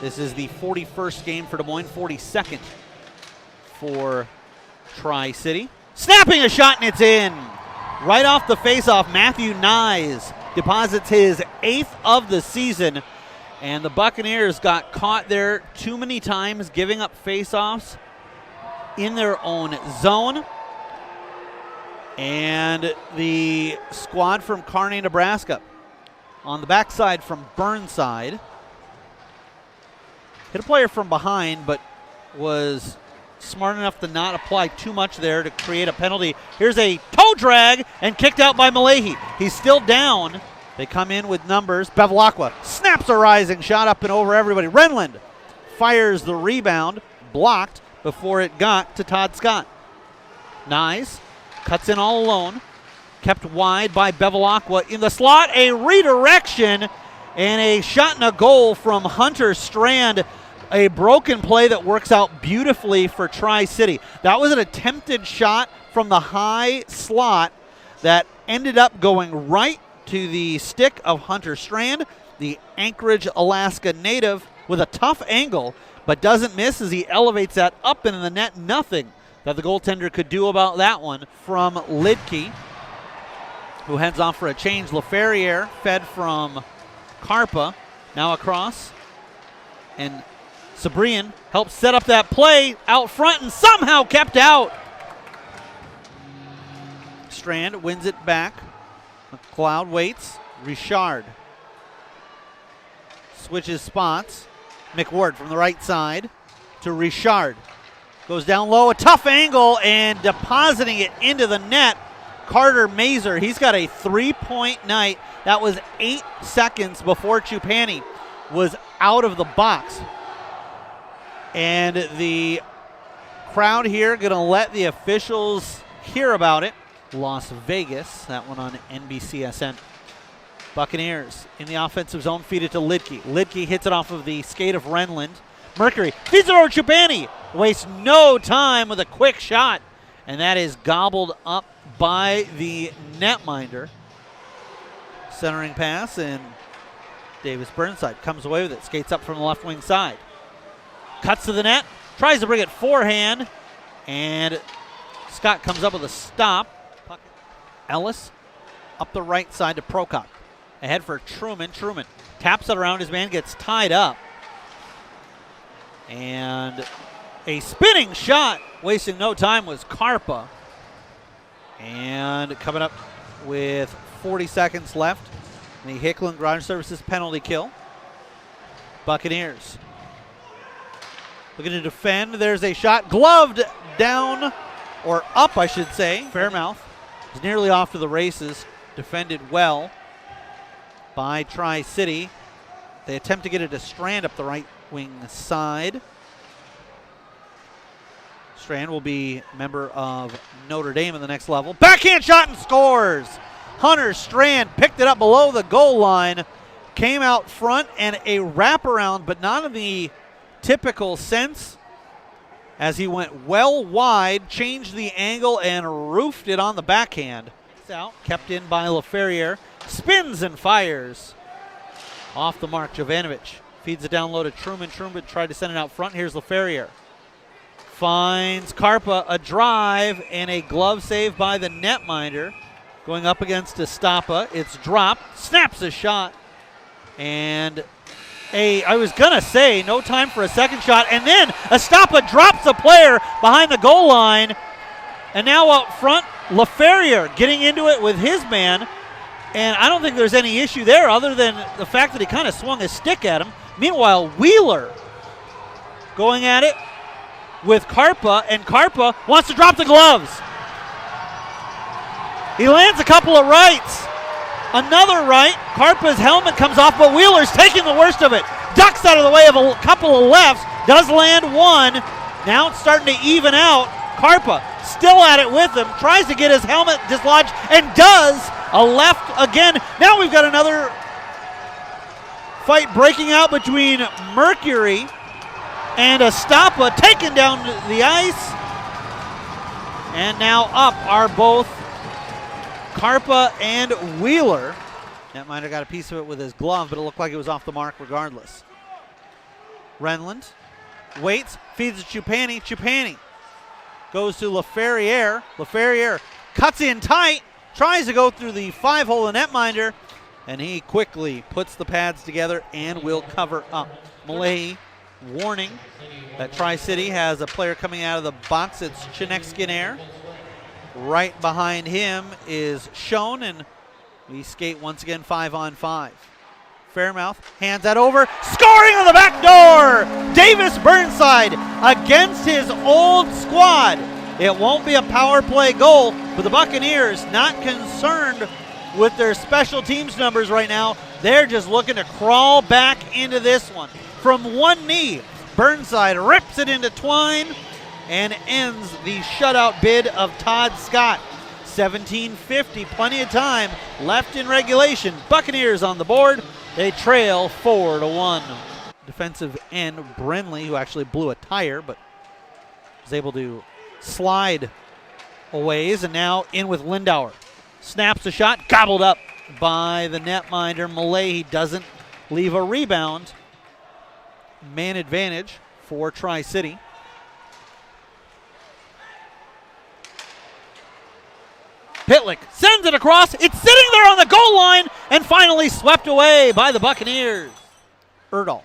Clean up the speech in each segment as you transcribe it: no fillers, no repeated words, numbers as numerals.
This is the 41st game for Des Moines, 42nd for Tri-City. Snapping a shot, and it's in. Right off the faceoff, Matthew Nyes deposits his 8th of the season. And the Buccaneers got caught there too many times, giving up faceoffs in their own zone. And the squad from Kearney, Nebraska, on the backside from Burnside, hit a player from behind, but was smart enough to not apply too much there to create a penalty. Here's a toe drag and kicked out by Malahi. He's still down. They come in with numbers. Bevilacqua snaps a rising shot up and over everybody. Renland fires the rebound, blocked before it got to Todd Scott. Nyes cuts in all alone, kept wide by Bevilacqua in the slot. A redirection and a shot and a goal from Hunter Strand. A broken play that works out beautifully for Tri-City. That was an attempted shot from the high slot that ended up going right to the stick of Hunter Strand, the Anchorage, Alaska native, with a tough angle, but doesn't miss as he elevates that up into the net. Nothing that the goaltender could do about that one from Lidke, who heads off for a change. LaFerriere fed from Carpa, now across, and Sabrian helps set up that play out front and somehow kept out. Strand wins it back. McLeod waits. Richard switches spots. McWard from the right side to Richard. Goes down low, a tough angle, and depositing it into the net. Carter Mazer, he's got a 3-point night. That was 8 seconds before Chupani was out of the box. And the crowd here going to let the officials hear about it. Las Vegas, that one on NBCSN. Buccaneers in the offensive zone, feed it to Lidke. Lidke hits it off of the skate of Renland. Mercury feeds it over Chupani. Wastes no time with a quick shot. And that is gobbled up by the netminder. Centering pass, and Davis Burnside comes away with it. Skates up from the left wing side. Cuts to the net, tries to bring it forehand, and Scott comes up with a stop. Ellis up the right side to Prokop. Ahead for Truman. Truman taps it around. His man gets tied up. And a spinning shot, wasting no time, was Carpa. And coming up with 40 seconds left, the Hicklin Garage Services penalty kill. Buccaneers looking to defend. There's a shot gloved down, or up, I should say. Fairmouth is nearly off to the races. Defended well by Tri-City. They attempt to get it to Strand up the right wing side. Strand will be a member of Notre Dame at the next level. Backhand shot and scores. Hunter Strand picked it up below the goal line. Came out front and a wraparound, but not in the typical sense, as he went well wide, changed the angle, and roofed it on the backhand. It's out, kept in by LaFerriere. Spins and fires. Off the mark, Jovanovic feeds it down low to Truman. Truman tried to send it out front. Here's LaFerriere. Finds Carpa a drive and a glove save by the netminder. Going up against Estapa. It's dropped. Snaps a shot. And I was going to say, no time for a second shot. And then Estapa drops a player behind the goal line. And now up front, LaFerriere getting into it with his man. And I don't think there's any issue there other than the fact that he kind of swung his stick at him. Meanwhile, Wheeler going at it with Carpa, and Carpa wants to drop the gloves. He lands a couple of rights. Another right. Carpa's helmet comes off, but Wheeler's taking the worst of it. Ducks out of the way of a couple of lefts. Does land one. Now it's starting to even out. Carpa still at it with him. Tries to get his helmet dislodged and does. A left again. Now we've got another fight breaking out between Mercury and Estapa, taken down the ice. And now up are both Carpa and Wheeler. Netminder got a piece of it with his glove, but it looked like it was off the mark regardless. Renland waits, feeds it to Chupani. Chupani goes to LaFerriere. LaFerriere cuts in tight, tries to go through the 5-hole in netminder, and he quickly puts the pads together and will cover up. Malahi warning that Tri-City has a player coming out of the box. It's Chinek Skinner. Right behind him is Schoen, and we skate once again 5-on-5. Fairmouth hands that over, scoring on the back door! Davis Burnside against his old squad. It won't be a power play goal, but the Buccaneers not concerned with their special teams numbers right now. They're just looking to crawl back into this one. From one knee, Burnside rips it into twine and ends the shutout bid of Todd Scott. 17:50, plenty of time left in regulation. Buccaneers on the board. They trail 4-1. Defensive end Brenly, who actually blew a tire, but was able to slide a ways, and now in with Lindauer. Snaps the shot, gobbled up by the netminder. Malahi doesn't leave a rebound. Man advantage for Tri-City. Pitlick sends it across. It's sitting there on the goal line and finally swept away by the Buccaneers. Erdahl,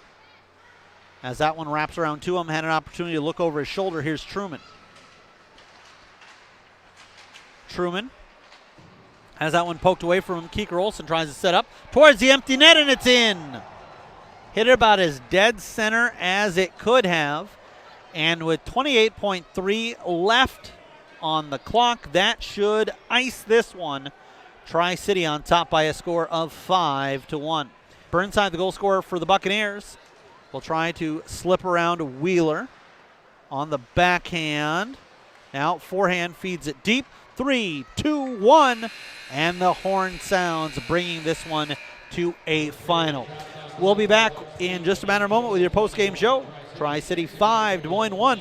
as that one wraps around to him, had an opportunity to look over his shoulder. Here's Truman. Truman has that one poked away from him. Keeker Olsen tries to set up towards the empty net, and it's in. Hit it about as dead center as it could have. And with 28.3 left on the clock, that should ice this one. Tri-City on top by a score of 5-1. Burnside, the goal scorer for the Buccaneers, will try to slip around Wheeler on the backhand. Now forehand feeds it deep. 3, 2, 1, and the horn sounds, bringing this one to a final. We'll be back in just a matter of a moment with your post-game show. Tri-City 5, Des Moines 1.